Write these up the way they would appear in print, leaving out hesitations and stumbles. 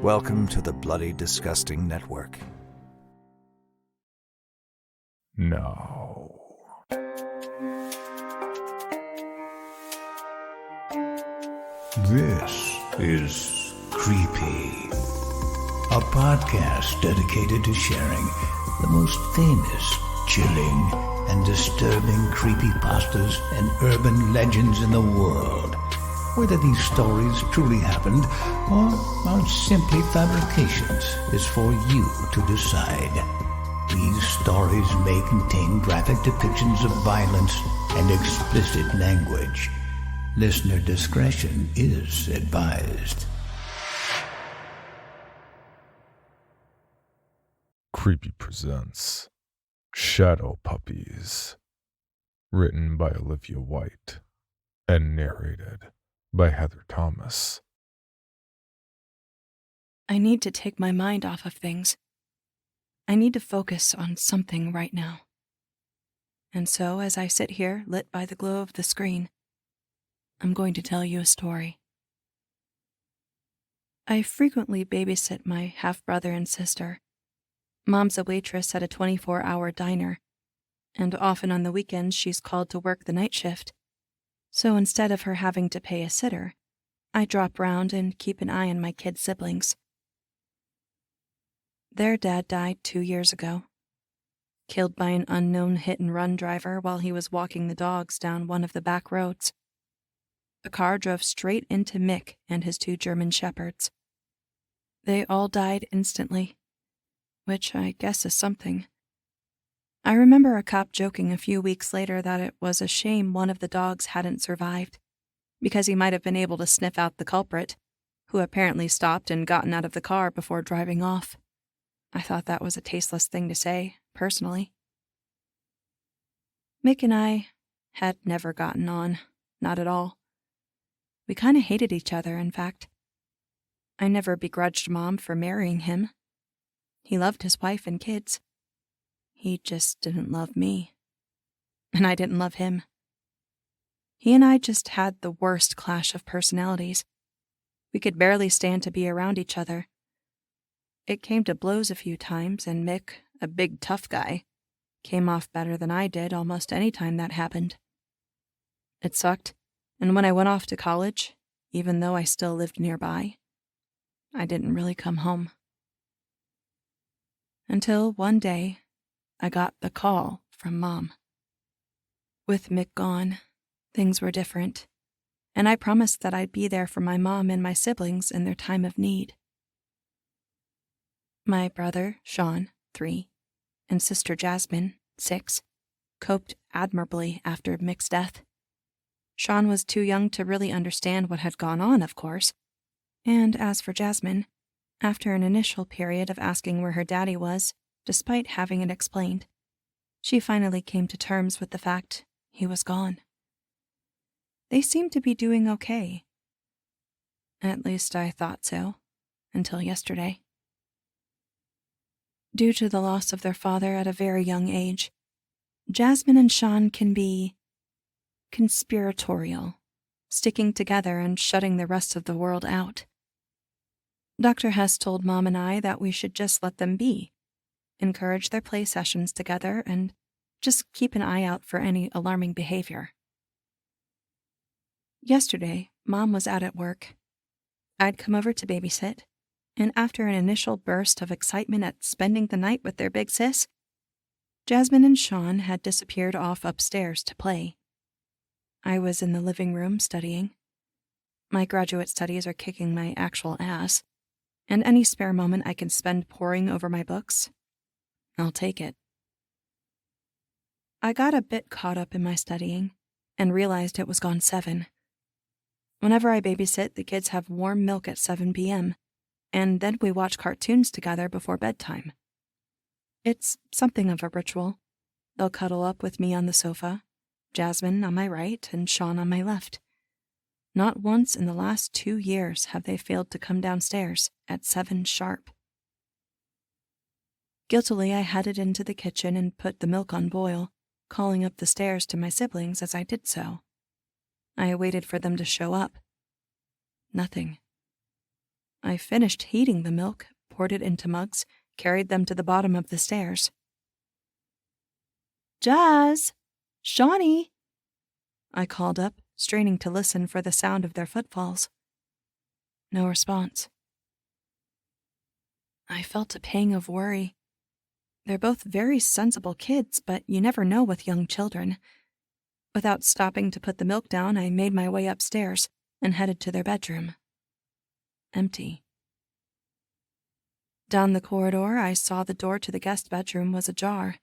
Welcome to the Bloody Disgusting Network. No. This is Creepy, a podcast dedicated to sharing the most famous, chilling, and disturbing creepypastas and urban legends in the world. Whether these stories truly happened or are simply fabrications is for you to decide. These stories may contain graphic depictions of violence and explicit language. Listener discretion is advised. Creepy presents Shadow Puppies, written by Olivia White and narrated by Heather Thomas. I need to take my mind off of things. I need to focus on something right now. And so, as I sit here, lit by the glow of the screen, I'm going to tell you a story. I frequently babysit my half-brother and sister. Mom's a waitress at a 24-hour diner, and often on the weekends she's called to work the night shift. So instead of her having to pay a sitter, I drop round and keep an eye on my kid siblings. Their dad died 2 years ago, killed by an unknown hit-and-run driver while he was walking the dogs down one of the back roads. The car drove straight into Mick and his 2 German shepherds. They all died instantly, which I guess is something. I remember a cop joking a few weeks later that it was a shame one of the dogs hadn't survived, because he might have been able to sniff out the culprit, who apparently stopped and gotten out of the car before driving off. I thought that was a tasteless thing to say, personally. Mick and I had never gotten on, not at all. We kind of hated each other, in fact. I never begrudged Mom for marrying him. He loved his wife and kids. He just didn't love me. And I didn't love him. He and I just had the worst clash of personalities. We could barely stand to be around each other. It came to blows a few times, and Mick, a big tough guy, came off better than I did almost any time that happened. It sucked, and when I went off to college, even though I still lived nearby, I didn't really come home. Until one day, I got the call from Mom. With Mick gone, things were different, and I promised that I'd be there for my mom and my siblings in their time of need. My brother, Sean, 3, and sister Jasmine, 6, coped admirably after Mick's death. Sean was too young to really understand what had gone on, of course, and as for Jasmine, after an initial period of asking where her daddy was, despite having it explained, she finally came to terms with the fact he was gone. They seemed to be doing okay. At least I thought so, until yesterday. Due to the loss of their father at a very young age, Jasmine and Sean can be conspiratorial, sticking together and shutting the rest of the world out. Dr. Hess told Mom and I that we should just let them be, encourage their play sessions together, and just keep an eye out for any alarming behavior. Yesterday, Mom was out at work. I'd come over to babysit, and after an initial burst of excitement at spending the night with their big sis, Jasmine and Sean had disappeared off upstairs to play. I was in the living room studying. My graduate studies are kicking my actual ass, and any spare moment I can spend poring over my books, I'll take it. I got a bit caught up in my studying and realized it was gone 7. Whenever I babysit, the kids have warm milk at 7 p.m., and then we watch cartoons together before bedtime. It's something of a ritual. They'll cuddle up with me on the sofa, Jasmine on my right and Sean on my left. Not once in the last 2 years have they failed to come downstairs at 7 sharp. Guiltily, I headed into the kitchen and put the milk on boil, calling up the stairs to my siblings as I did so. I waited for them to show up. Nothing. I finished heating the milk, poured it into mugs, carried them to the bottom of the stairs. Jazz! Shawnee! I called up, straining to listen for the sound of their footfalls. No response. I felt a pang of worry. They're both very sensible kids, but you never know with young children. Without stopping to put the milk down, I made my way upstairs and headed to their bedroom. Empty. Down the corridor, I saw the door to the guest bedroom was ajar.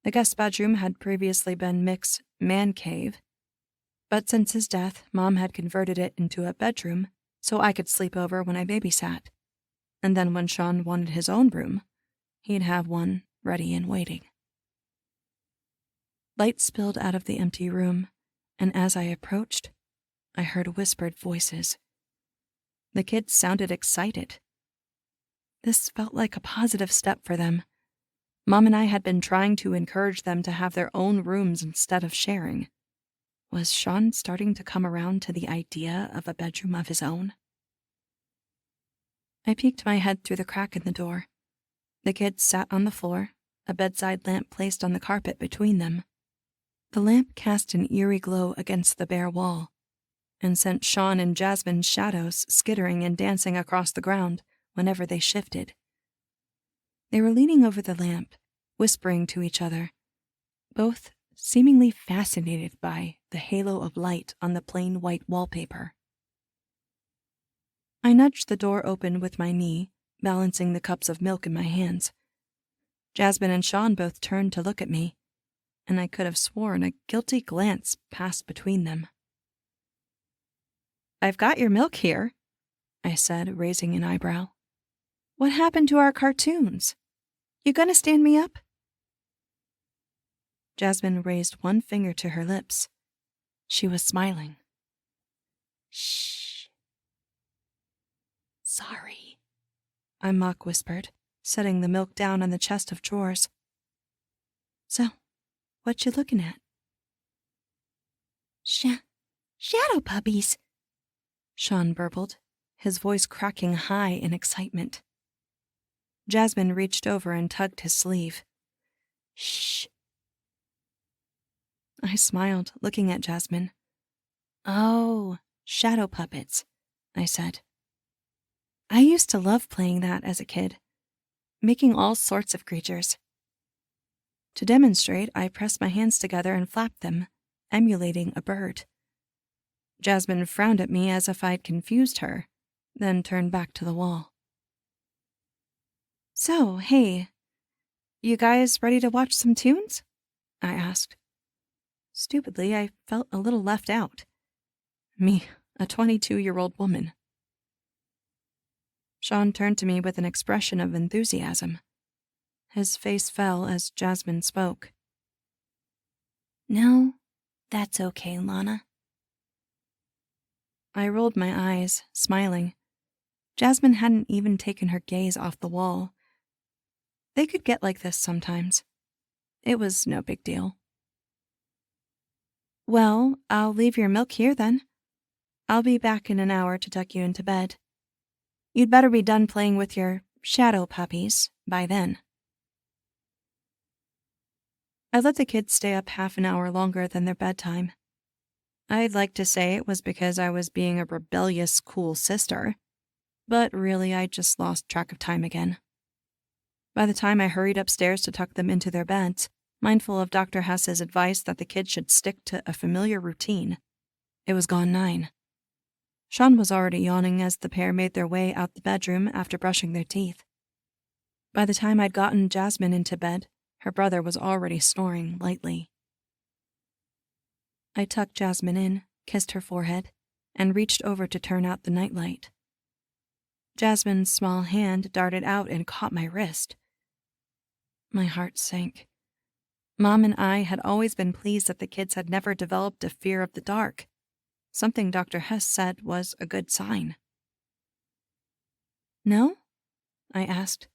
The guest bedroom had previously been Mick's man cave, but since his death, Mom had converted it into a bedroom so I could sleep over when I babysat. And then when Sean wanted his own room, he'd have one ready and waiting. Light spilled out of the empty room, and as I approached, I heard whispered voices. The kids sounded excited. This felt like a positive step for them. Mom and I had been trying to encourage them to have their own rooms instead of sharing. Was Sean starting to come around to the idea of a bedroom of his own? I peeked my head through the crack in the door. The kids sat on the floor, a bedside lamp placed on the carpet between them. The lamp cast an eerie glow against the bare wall and sent Sean and Jasmine's shadows skittering and dancing across the ground whenever they shifted. They were leaning over the lamp, whispering to each other, both seemingly fascinated by the halo of light on the plain white wallpaper. I nudged the door open with my knee, balancing the cups of milk in my hands. Jasmine and Sean both turned to look at me, and I could have sworn a guilty glance passed between them. "I've got your milk here," I said, raising an eyebrow. "What happened to our cartoons? You gonna stand me up?" Jasmine raised one finger to her lips. She was smiling. "Shh. Sorry," I mock whispered, setting the milk down on the chest of drawers. "So, what you looking at?" Shadow puppies," Sean burbled, his voice cracking high in excitement. Jasmine reached over and tugged his sleeve. "Shh." I smiled, looking at Jasmine. "Oh, shadow puppets," I said. "I used to love playing that as a kid, making all sorts of creatures." To demonstrate, I pressed my hands together and flapped them, emulating a bird. Jasmine frowned at me as if I'd confused her, then turned back to the wall. "So, hey, you guys ready to watch some tunes?" I asked. Stupidly, I felt a little left out. Me, a 22-year-old woman. Sean turned to me with an expression of enthusiasm. His face fell as Jasmine spoke. "No, that's okay, Lana." I rolled my eyes, smiling. Jasmine hadn't even taken her gaze off the wall. They could get like this sometimes. It was no big deal. "Well, I'll leave your milk here then. I'll be back in an hour to tuck you into bed. You'd better be done playing with your shadow puppies by then." I let the kids stay up half an hour longer than their bedtime. I'd like to say it was because I was being a rebellious, cool sister, but really I just lost track of time again. By the time I hurried upstairs to tuck them into their beds, mindful of Dr. Hess's advice that the kids should stick to a familiar routine, it was gone 9. Sean was already yawning as the pair made their way out the bedroom after brushing their teeth. By the time I'd gotten Jasmine into bed, her brother was already snoring lightly. I tucked Jasmine in, kissed her forehead, and reached over to turn out the nightlight. Jasmine's small hand darted out and caught my wrist. My heart sank. Mom and I had always been pleased that the kids had never developed a fear of the dark, something Dr. Hess said was a good sign. "No?" I asked.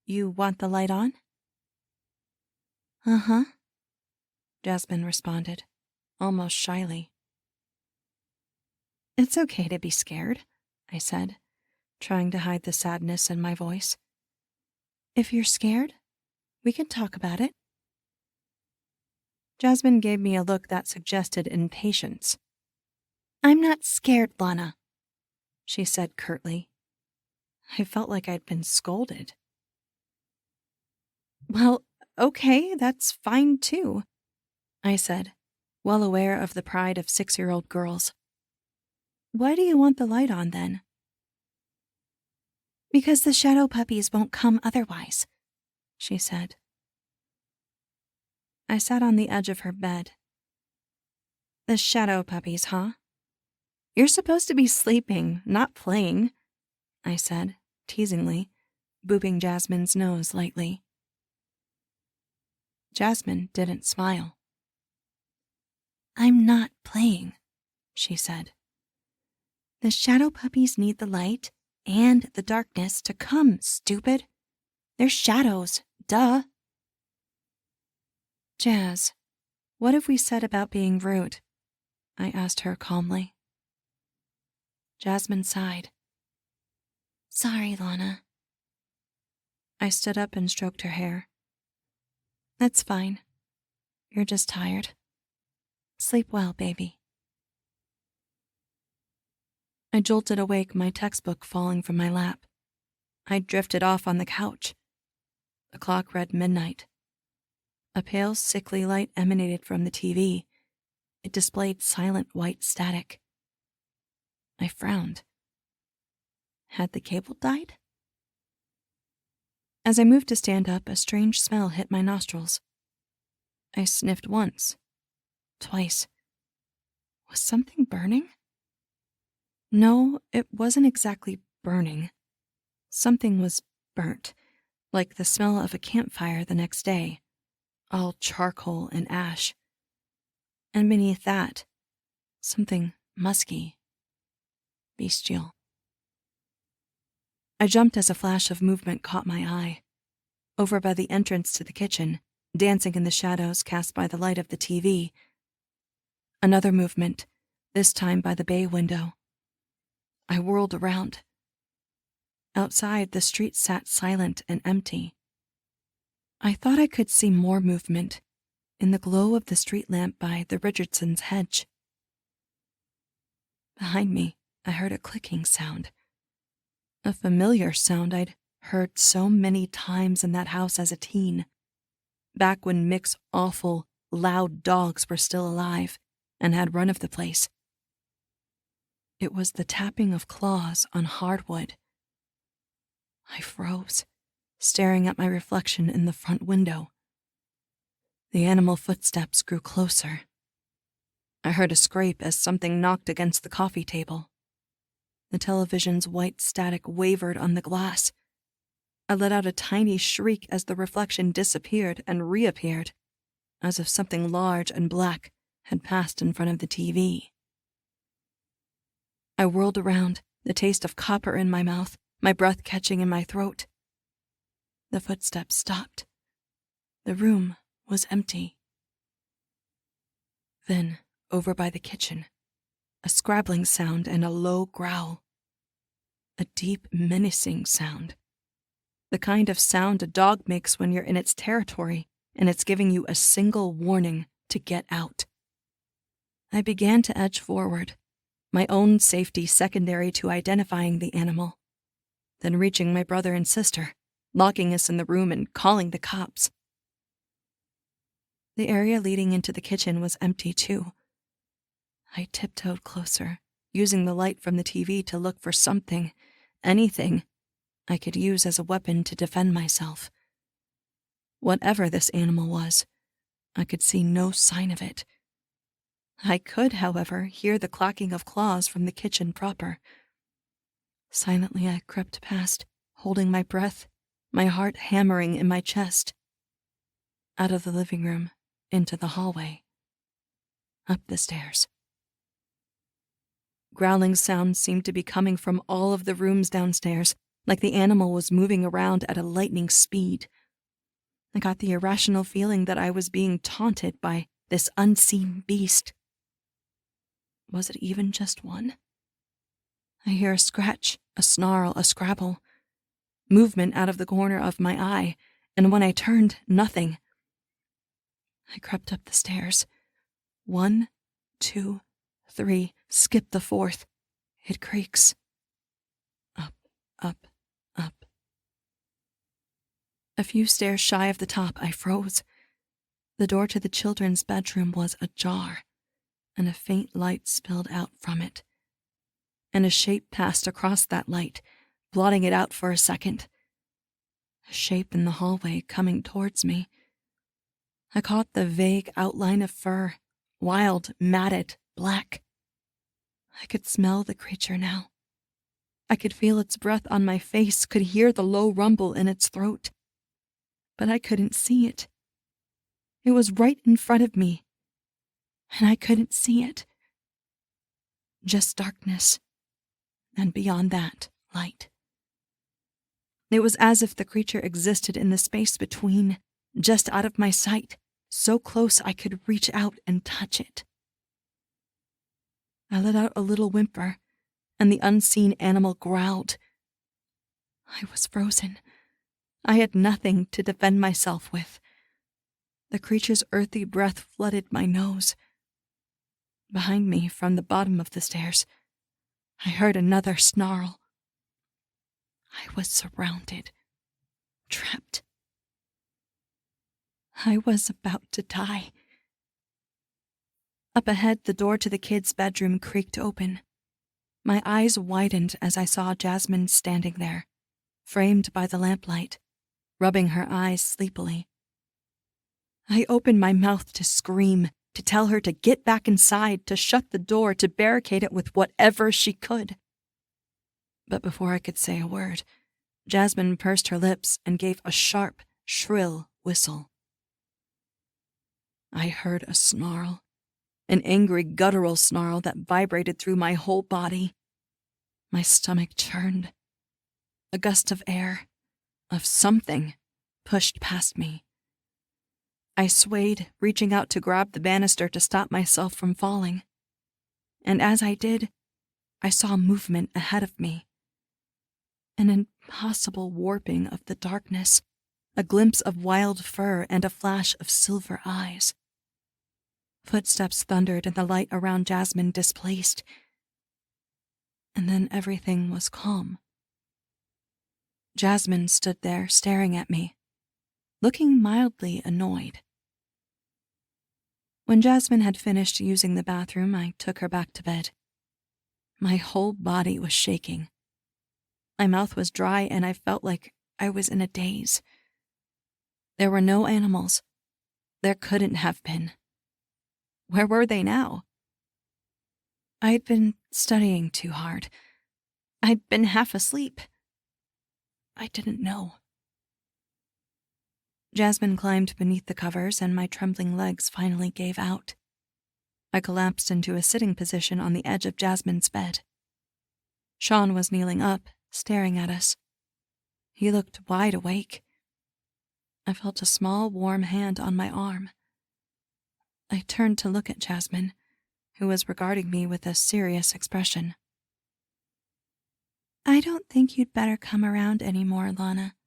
"You want the light on?" "Uh-huh," Jasmine responded, almost shyly. "It's okay to be scared," I said, trying to hide the sadness in my voice. If you're scared, we can talk about it. Jasmine gave me a look that suggested impatience. I'm not scared, Lana, she said curtly. I felt like I'd been scolded. Well, okay, that's fine too, I said, well aware of the pride of 6-year-old girls. Why do you want the light on then? Because the shadow puppies won't come otherwise, she said. I sat on the edge of her bed. The shadow puppies, huh? You're supposed to be sleeping, not playing, I said, teasingly, booping Jasmine's nose lightly. Jasmine didn't smile. I'm not playing, she said. The shadow puppies need the light and the darkness to come, stupid. They're shadows, duh. Jazz, what have we said about being rude? I asked her calmly. Jasmine sighed. Sorry, Lana. I stood up and stroked her hair. That's fine. You're just tired. Sleep well, baby. I jolted awake, my textbook falling from my lap. I drifted off on the couch. The clock read midnight. A pale, sickly light emanated from the TV. It displayed silent white static. I frowned. Had the cable died? As I moved to stand up, a strange smell hit my nostrils. I sniffed once, twice. Was something burning? No, it wasn't exactly burning. Something was burnt, like the smell of a campfire the next day, all charcoal and ash. And beneath that, something musky, bestial. I jumped as a flash of movement caught my eye. Over by the entrance to the kitchen, dancing in the shadows cast by the light of the TV. Another movement, this time by the bay window. I whirled around. Outside, the street sat silent and empty. I thought I could see more movement in the glow of the street lamp by the Richardson's hedge. Behind me, I heard a clicking sound. A familiar sound I'd heard so many times in that house as a teen, back when Mick's awful, loud dogs were still alive and had run of the place. It was the tapping of claws on hardwood. I froze, staring at my reflection in the front window. The animal footsteps grew closer. I heard a scrape as something knocked against the coffee table. The television's white static wavered on the glass. I let out a tiny shriek as the reflection disappeared and reappeared, as if something large and black had passed in front of the TV. I whirled around, the taste of copper in my mouth, my breath catching in my throat. The footsteps stopped. The room was empty. Then, over by the kitchen, a scrabbling sound and a low growl. A deep, menacing sound. The kind of sound a dog makes when you're in its territory and it's giving you a single warning to get out. I began to edge forward, my own safety secondary to identifying the animal, then reaching my brother and sister, locking us in the room and calling the cops. The area leading into the kitchen was empty too. I tiptoed closer, using the light from the TV to look for something, anything, I could use as a weapon to defend myself. Whatever this animal was, I could see no sign of it. I could, however, hear the clacking of claws from the kitchen proper. Silently I crept past, holding my breath, my heart hammering in my chest. Out of the living room, into the hallway. Up the stairs. Growling sounds seemed to be coming from all of the rooms downstairs, like the animal was moving around at a lightning speed. I got the irrational feeling that I was being taunted by this unseen beast. Was it even just one? I hear a scratch, a snarl, a scrabble, movement out of the corner of my eye, and when I turned, nothing. I crept up the stairs. 1, 2, 3, skip the 4th. It creaks. Up, up, up. A few stairs shy of the top, I froze. The door to the children's bedroom was ajar, and a faint light spilled out from it. And a shape passed across that light, blotting it out for a second. A shape in the hallway coming towards me. I caught the vague outline of fur, wild, matted, black. I could smell the creature now. I could feel its breath on my face, could hear the low rumble in its throat. But I couldn't see it. It was right in front of me, and I couldn't see it. Just darkness, and beyond that, light. It was as if the creature existed in the space between, just out of my sight, so close I could reach out and touch it. I let out a little whimper, and the unseen animal growled. I was frozen. I had nothing to defend myself with. The creature's earthy breath flooded my nose. Behind me, from the bottom of the stairs, I heard another snarl. I was surrounded, trapped. I was about to die. Up ahead, the door to the kids' bedroom creaked open. My eyes widened as I saw Jasmine standing there, framed by the lamplight, rubbing her eyes sleepily. I opened my mouth to scream, to tell her to get back inside, to shut the door, to barricade it with whatever she could. But before I could say a word, Jasmine pursed her lips and gave a sharp, shrill whistle. I heard a snarl, an angry, guttural snarl that vibrated through my whole body. My stomach churned. A gust of air, of something, pushed past me. I swayed, reaching out to grab the banister to stop myself from falling. And as I did, I saw movement ahead of me. An impossible warping of the darkness, a glimpse of wild fur and a flash of silver eyes. Footsteps thundered and the light around Jasmine displaced. And then everything was calm. Jasmine stood there staring at me, looking mildly annoyed. When Jasmine had finished using the bathroom, I took her back to bed. My whole body was shaking. My mouth was dry and I felt like I was in a daze. There were no animals. There couldn't have been. Where were they now? I had been studying too hard. I'd been half asleep. I didn't know. Jasmine climbed beneath the covers and my trembling legs finally gave out. I collapsed into a sitting position on the edge of Jasmine's bed. Sean was kneeling up, staring at us. He looked wide awake. I felt a small, warm hand on my arm. I turned to look at Jasmine, who was regarding me with a serious expression. "I don't think you'd better come around anymore, Lana,"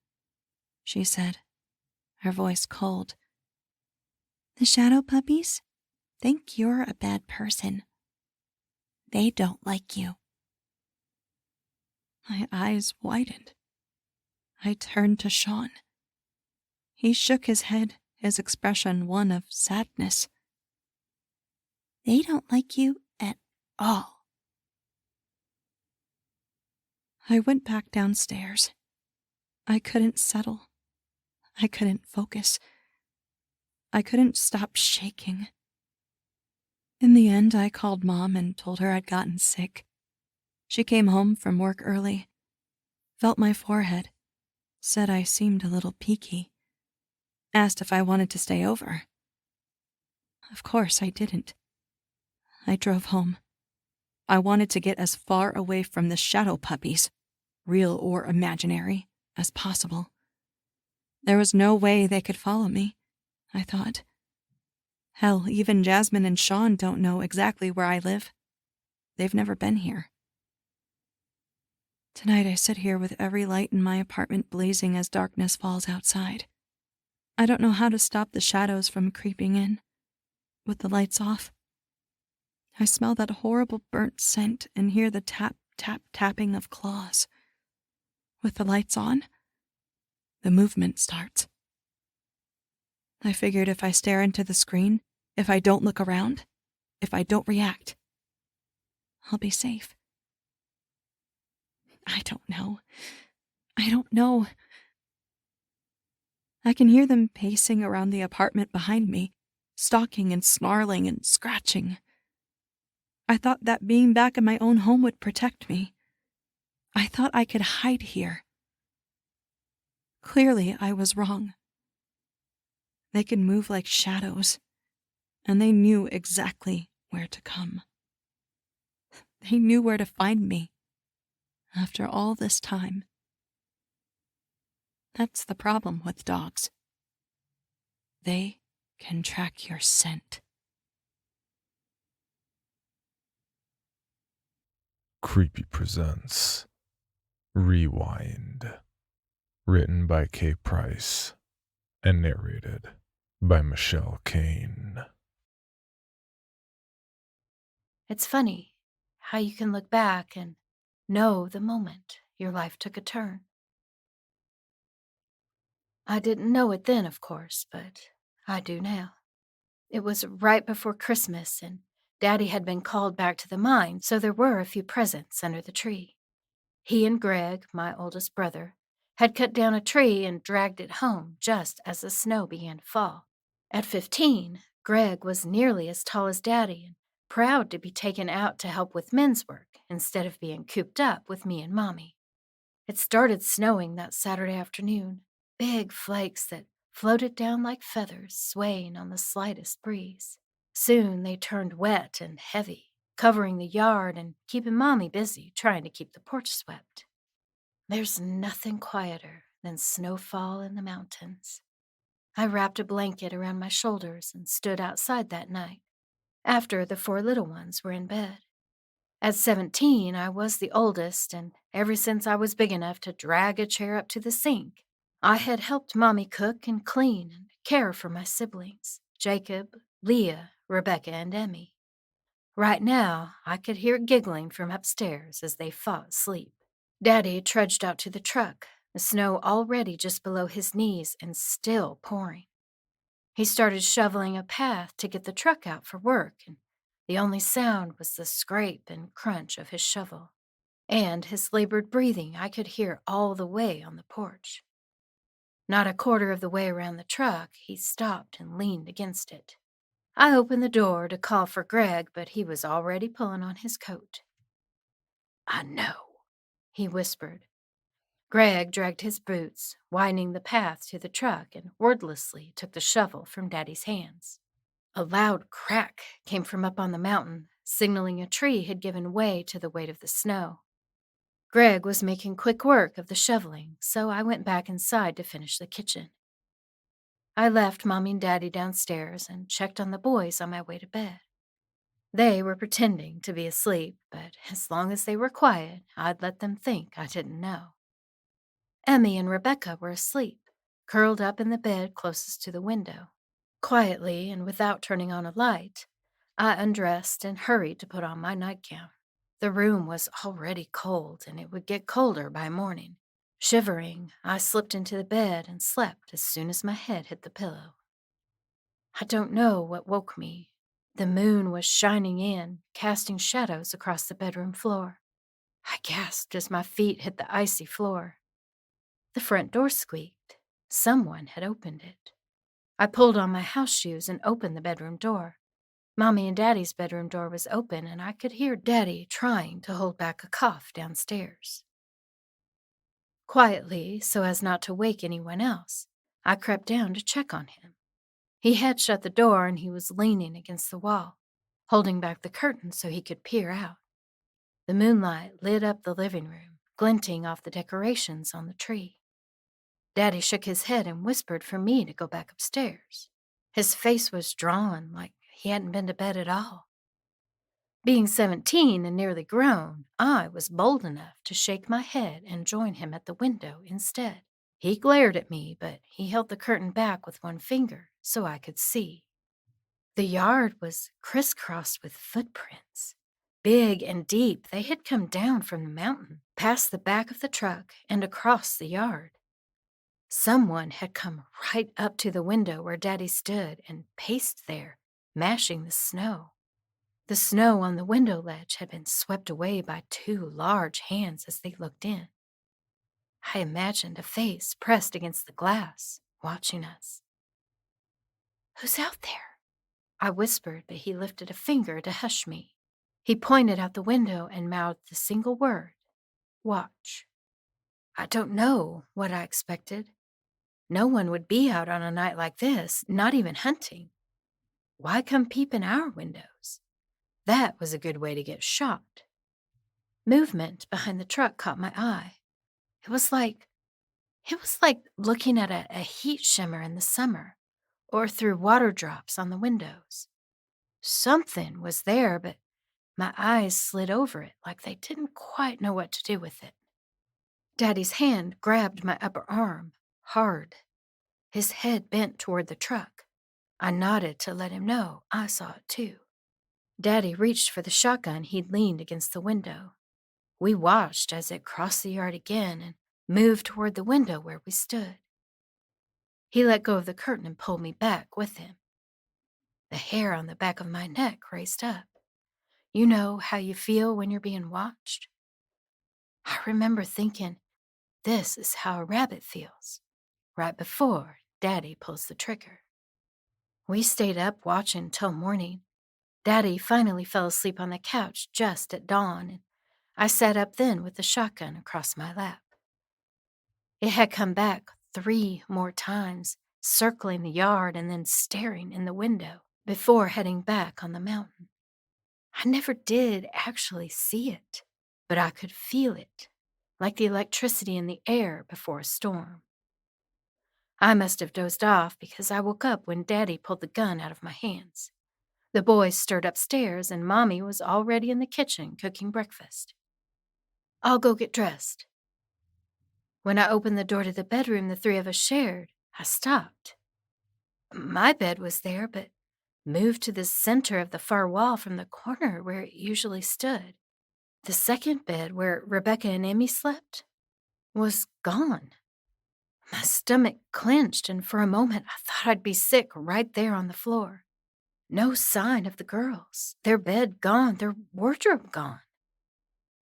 she said, her voice cold. "The shadow puppies think you're a bad person. They don't like you." My eyes widened. I turned to Sean. He shook his head, his expression one of sadness. "They don't like you at all." I went back downstairs. I couldn't settle. I couldn't focus. I couldn't stop shaking. In the end, I called Mom and told her I'd gotten sick. She came home from work early, felt my forehead, said I seemed a little peaky, asked if I wanted to stay over. Of course I didn't. I drove home. I wanted to get as far away from the shadow puppies, real or imaginary, as possible. There was no way they could follow me, I thought. Hell, even Jasmine and Sean don't know exactly where I live. They've never been here. Tonight I sit here with every light in my apartment blazing as darkness falls outside. I don't know how to stop the shadows from creeping in. With the lights off, I smell that horrible burnt scent and hear the tap, tap, tapping of claws. With the lights on, the movement starts. I figured if I stare into the screen, if I don't look around, if I don't react, I'll be safe. I don't know. I can hear them pacing around the apartment behind me, stalking and snarling and scratching. I thought that being back in my own home would protect me. I thought I could hide here. Clearly, I was wrong. They could move like shadows, and they knew exactly where to come. They knew where to find me. After all this time. That's the problem with dogs. They can track your scent. Creepy presents Rewind. Written by Kay Price and narrated by Michelle Kane. It's funny how you can look back and know the moment your life took a turn. I didn't know it then, of course, but I do now. It was right before Christmas, and Daddy had been called back to the mine, so there were a few presents under the tree. He and Greg, my oldest brother, had cut down a tree and dragged it home just as the snow began to fall. At 15, Greg was nearly as tall as Daddy and proud to be taken out to help with men's work instead of being cooped up with me and Mommy. It started snowing that Saturday afternoon, big flakes that floated down like feathers swaying on the slightest breeze. Soon they turned wet and heavy, covering the yard and keeping Mommy busy trying to keep the porch swept. There's nothing quieter than snowfall in the mountains. I wrapped a blanket around my shoulders and stood outside that night, after the 4 little ones were in bed. At 17, I was the oldest, and ever since I was big enough to drag a chair up to the sink, I had helped Mommy cook and clean and care for my siblings, Jacob, Leah, Rebecca, and Emmy. Right now, I could hear giggling from upstairs as they fought sleep. Daddy trudged out to the truck, the snow already just below his knees and still pouring. He started shoveling a path to get the truck out for work, and the only sound was the scrape and crunch of his shovel. And his labored breathing I could hear all the way on the porch. Not a quarter of the way around the truck, he stopped and leaned against it. I opened the door to call for Greg, but he was already pulling on his coat. "I know," he whispered. Greg dragged his boots, widening the path to the truck, and wordlessly took the shovel from Daddy's hands. A loud crack came from up on the mountain, signaling a tree had given way to the weight of the snow. Greg was making quick work of the shoveling, so I went back inside to finish the kitchen. I left Mommy and Daddy downstairs and checked on the boys on my way to bed. They were pretending to be asleep, but as long as they were quiet, I'd let them think I didn't know. Emmy and Rebecca were asleep, curled up in the bed closest to the window. Quietly and without turning on a light, I undressed and hurried to put on my nightgown. The room was already cold, and it would get colder by morning. Shivering, I slipped into the bed and slept as soon as my head hit the pillow. I don't know what woke me. The moon was shining in, casting shadows across the bedroom floor. I gasped as my feet hit the icy floor. The front door squeaked. Someone had opened it. I pulled on my house shoes and opened the bedroom door. Mommy and Daddy's bedroom door was open, and I could hear Daddy trying to hold back a cough downstairs. Quietly, so as not to wake anyone else, I crept down to check on him. He had shut the door, and he was leaning against the wall, holding back the curtain so he could peer out. The moonlight lit up the living room, glinting off the decorations on the tree. Daddy shook his head and whispered for me to go back upstairs. His face was drawn, like he hadn't been to bed at all. Being 17 and nearly grown, I was bold enough to shake my head and join him at the window instead. He glared at me, but he held the curtain back with one finger so I could see. The yard was crisscrossed with footprints. Big and deep, they had come down from the mountain, past the back of the truck, and across the yard. Someone had come right up to the window where Daddy stood and paced there, mashing the snow. The snow on the window ledge had been swept away by two large hands as they looked in. I imagined a face pressed against the glass, watching us. "Who's out there?" I whispered, but he lifted a finger to hush me. He pointed out the window and mouthed the single word, "Watch." I don't know what I expected. No one would be out on a night like this, not even hunting. Why come peep in our windows? That was a good way to get shot. Movement behind the truck caught my eye. It was like looking at a heat shimmer in the summer, or through water drops on the windows. Something was there, but my eyes slid over it like they didn't quite know what to do with it. Daddy's hand grabbed my upper arm, hard. His head bent toward the truck. I nodded to let him know I saw it too. Daddy reached for the shotgun he'd leaned against the window. We watched as it crossed the yard again and moved toward the window where we stood. He let go of the curtain and pulled me back with him. The hair on the back of my neck raised up. You know how you feel when you're being watched? I remember thinking, this is how a rabbit feels, right before Daddy pulls the trigger. We stayed up watching till morning. Daddy finally fell asleep on the couch just at dawn, and I sat up then with the shotgun across my lap. It had come back 3 more times, circling the yard and then staring in the window before heading back on the mountain. I never did actually see it, but I could feel it, like the electricity in the air before a storm. I must have dozed off because I woke up when Daddy pulled the gun out of my hands. The boys stirred upstairs, and Mommy was already in the kitchen cooking breakfast. "I'll go get dressed." When I opened the door to the bedroom the 3 of us shared, I stopped. My bed was there, but moved to the center of the far wall from the corner where it usually stood. The second bed, where Rebecca and Emmy slept, was gone. My stomach clenched, and for a moment I thought I'd be sick right there on the floor. No sign of the girls. Their bed gone, their wardrobe gone.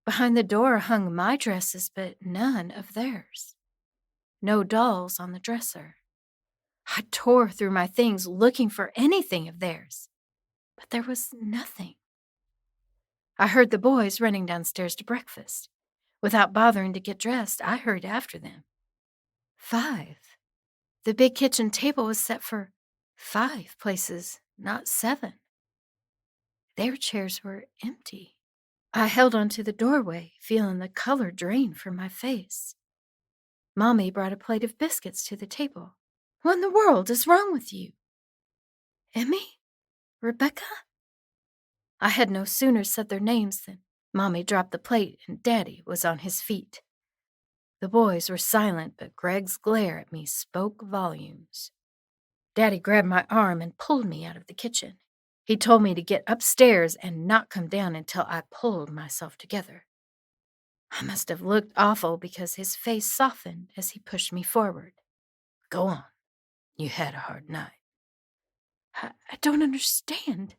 Behind the door hung my dresses, but none of theirs. No dolls on the dresser. I tore through my things looking for anything of theirs, but there was nothing. I heard the boys running downstairs to breakfast. Without bothering to get dressed, I hurried after them. 5. The big kitchen table was set for 5 places, not 7. Their chairs were empty. I held onto the doorway, feeling the color drain from my face. Mommy brought a plate of biscuits to the table. "What in the world is wrong with you?" "Emmy? Rebecca?" I had no sooner said their names than Mommy dropped the plate and Daddy was on his feet. The boys were silent, but Greg's glare at me spoke volumes. Daddy grabbed my arm and pulled me out of the kitchen. He told me to get upstairs and not come down until I pulled myself together. I must have looked awful because his face softened as he pushed me forward. "Go on. You had a hard night." I don't understand."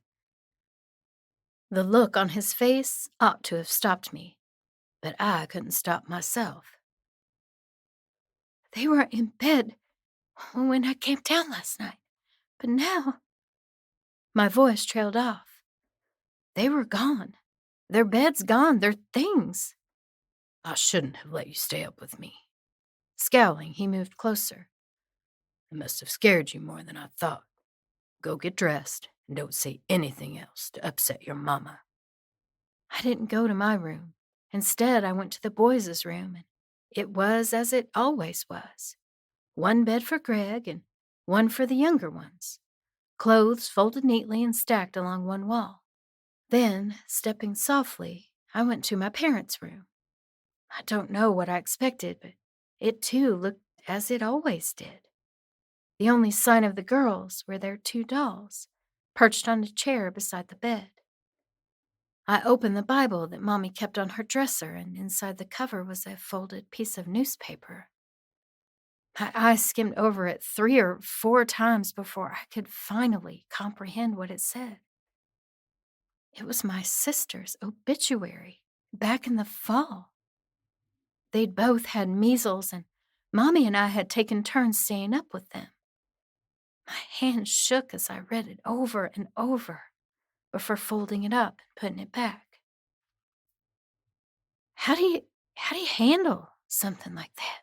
The look on his face ought to have stopped me, but I couldn't stop myself. "They were in bed when I came down last night, but now—" My voice trailed off. They were gone. Their beds gone, their things. "I shouldn't have let you stay up with me." Scowling, he moved closer. "It must have scared you more than I thought. Go get dressed and don't say anything else to upset your mama." I didn't go to my room. Instead, I went to the boys' room, and it was as it always was. 1 bed for Greg and 1 for the younger ones. Clothes folded neatly and stacked along one wall. Then, stepping softly, I went to my parents' room. I don't know what I expected, but it too looked as it always did. The only sign of the girls were their 2 dolls, perched on a chair beside the bed. I opened the Bible that Mommy kept on her dresser, and inside the cover was a folded piece of newspaper. My eyes skimmed over it 3 or 4 times before I could finally comprehend what it said. It was my sister's obituary back in the fall. They'd both had measles, and Mommy and I had taken turns staying up with them. My hands shook as I read it over and over before folding it up and putting it back. How do you handle something like that?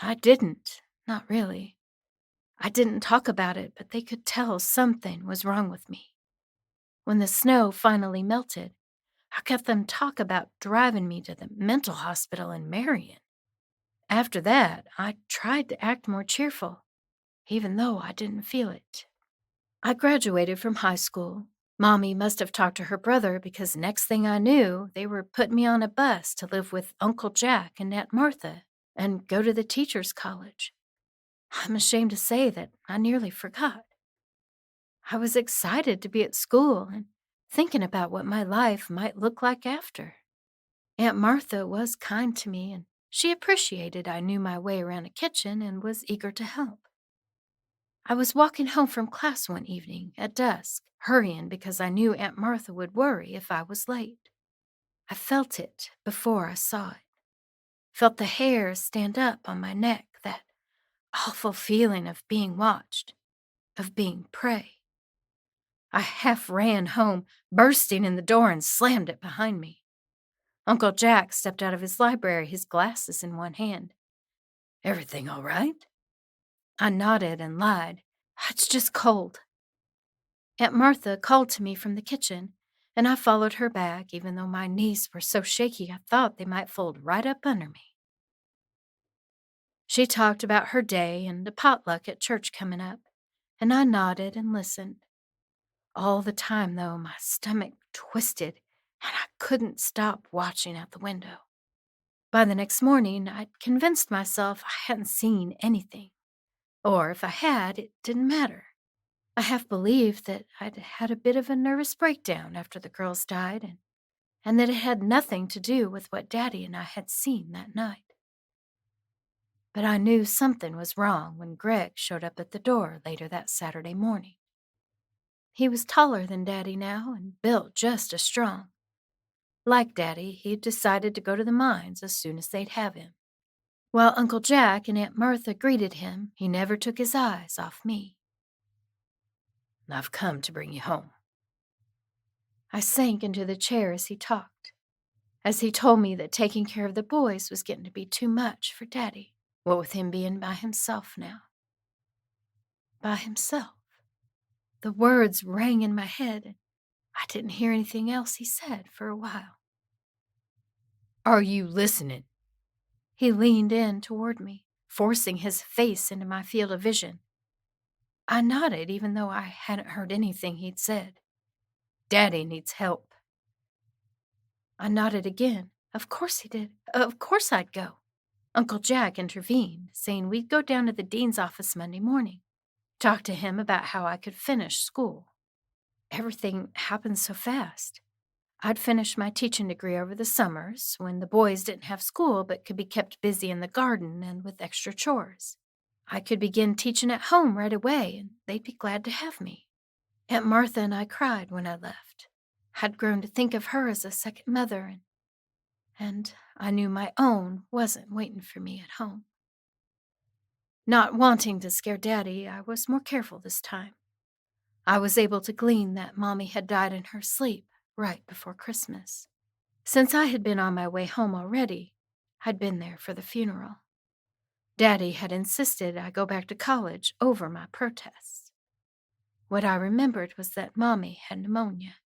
I didn't, not really. I didn't talk about it, but they could tell something was wrong with me. When the snow finally melted, I got them talk about driving me to the mental hospital in Marion. After that, I tried to act more cheerful, even though I didn't feel it. I graduated from high school. Mommy must have talked to her brother because next thing I knew, they were putting me on a bus to live with Uncle Jack and Aunt Martha and go to the teacher's college. I'm ashamed to say that I nearly forgot. I was excited to be at school and thinking about what my life might look like after. Aunt Martha was kind to me, and she appreciated I knew my way around a kitchen and was eager to help. I was walking home from class one evening at dusk, hurrying because I knew Aunt Martha would worry if I was late. I felt it before I saw it. Felt the hair stand up on my neck, that awful feeling of being watched, of being prey. I half ran home, bursting in the door and slammed it behind me. Uncle Jack stepped out of his library, his glasses in one hand. "Everything all right?" I nodded and lied. "It's just cold." Aunt Martha called to me from the kitchen, and I followed her back, even though my knees were so shaky I thought they might fold right up under me. She talked about her day and the potluck at church coming up, and I nodded and listened. All the time, though, my stomach twisted, and I couldn't stop watching out the window. By the next morning, I'd convinced myself I hadn't seen anything. Or if I had, it didn't matter. I half believed that I'd had a bit of a nervous breakdown after the girls died, and that it had nothing to do with what Daddy and I had seen that night. But I knew something was wrong when Greg showed up at the door later that Saturday morning. He was taller than Daddy now and built just as strong. Like Daddy, he'd decided to go to the mines as soon as they'd have him. While Uncle Jack and Aunt Martha greeted him, he never took his eyes off me. "I've come to bring you home." I sank into the chair as he talked, as he told me that taking care of the boys was getting to be too much for Daddy, what with him being by himself now. By himself. The words rang in my head, and I didn't hear anything else he said for a while. "Are you listening?" He leaned in toward me, forcing his face into my field of vision. I nodded, even though I hadn't heard anything he'd said. "Daddy needs help." I nodded again. Of course he did. Of course I'd go. Uncle Jack intervened, saying we'd go down to the dean's office Monday morning, talk to him about how I could finish school. Everything happened so fast. I'd finished my teaching degree over the summers, when the boys didn't have school but could be kept busy in the garden and with extra chores. I could begin teaching at home right away, and they'd be glad to have me. Aunt Martha and I cried when I left. I'd grown to think of her as a second mother, and I knew my own wasn't waiting for me at home. Not wanting to scare Daddy, I was more careful this time. I was able to glean that Mommy had died in her sleep right before Christmas. Since I had been on my way home already, I'd been there for the funeral. Daddy had insisted I go back to college over my protests. What I remembered was that Mommy had pneumonia,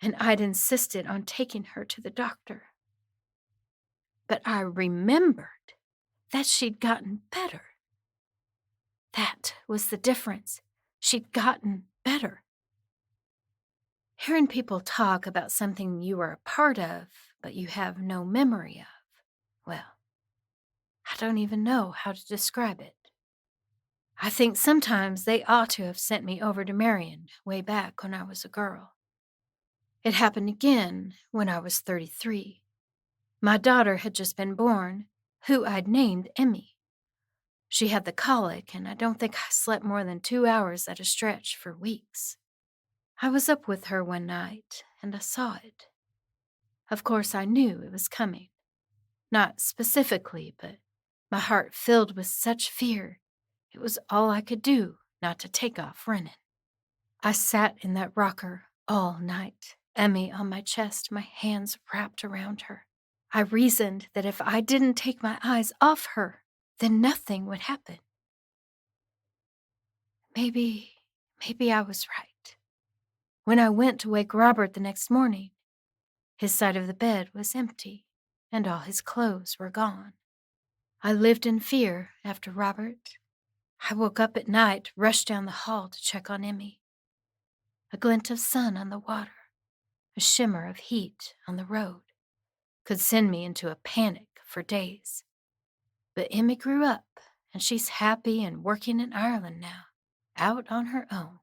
and I'd insisted on taking her to the doctor. But I remembered that she'd gotten better. That was the difference. She'd gotten better. Hearing people talk about something you were a part of, but you have no memory of, well, I don't even know how to describe it. I think sometimes they ought to have sent me over to Marion way back when I was a girl. It happened again when I was 33. My daughter had just been born, who I'd named Emmy. She had the colic, and I don't think I slept more than 2 hours at a stretch for weeks. I was up with her one night, and I saw it. Of course, I knew it was coming. Not specifically, but my heart filled with such fear, it was all I could do not to take off running. I sat in that rocker all night, Emmy on my chest, my hands wrapped around her. I reasoned that if I didn't take my eyes off her, then nothing would happen. Maybe I was right. When I went to wake Robert the next morning, his side of the bed was empty, and all his clothes were gone. I lived in fear after Robert. I woke up at night, rushed down the hall to check on Emmy. A glint of sun on the water, a shimmer of heat on the road, could send me into a panic for days. But Emmy grew up, and she's happy and working in Ireland now, out on her own.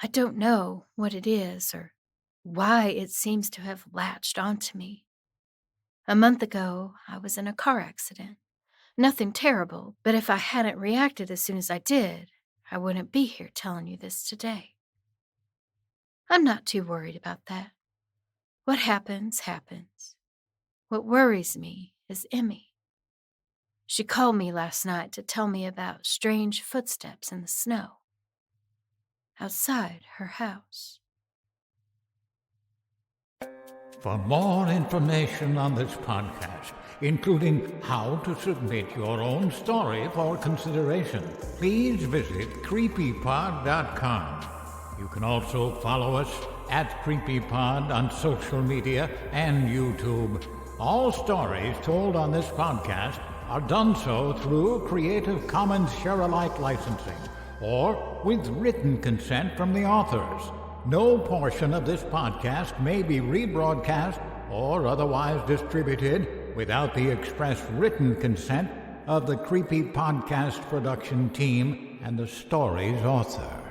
I don't know what it is or why it seems to have latched onto me. A month ago, I was in a car accident. Nothing terrible, but if I hadn't reacted as soon as I did, I wouldn't be here telling you this today. I'm not too worried about that. What happens, happens. What worries me is Emmy. She called me last night to tell me about strange footsteps in the snow outside her house. For more information on this podcast, including how to submit your own story for consideration, please visit creepypod.com. You can also follow us at CreepyPod on social media and YouTube. All stories told on this podcast are done so through Creative Commons Share-alike licensing or with written consent from the authors. No portion of this podcast may be rebroadcast or otherwise distributed without the express written consent of the Creepy Podcast production team and the story's author.